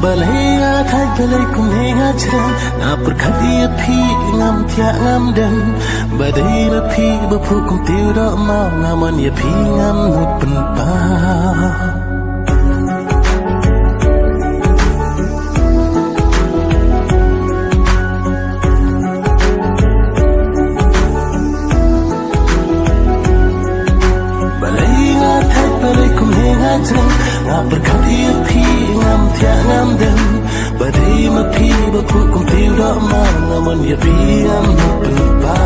Balaya thai balai kum henga chan na perkhati phi ngam thya ngam dan badai ba phi ba phu kum tiu do ma ngaman ya phi ngam nu pen pa nga berkati phi ngam thya ngam den badai ma phi ba phu kum tiu do ma ngaman ya phi ngam nu pen pa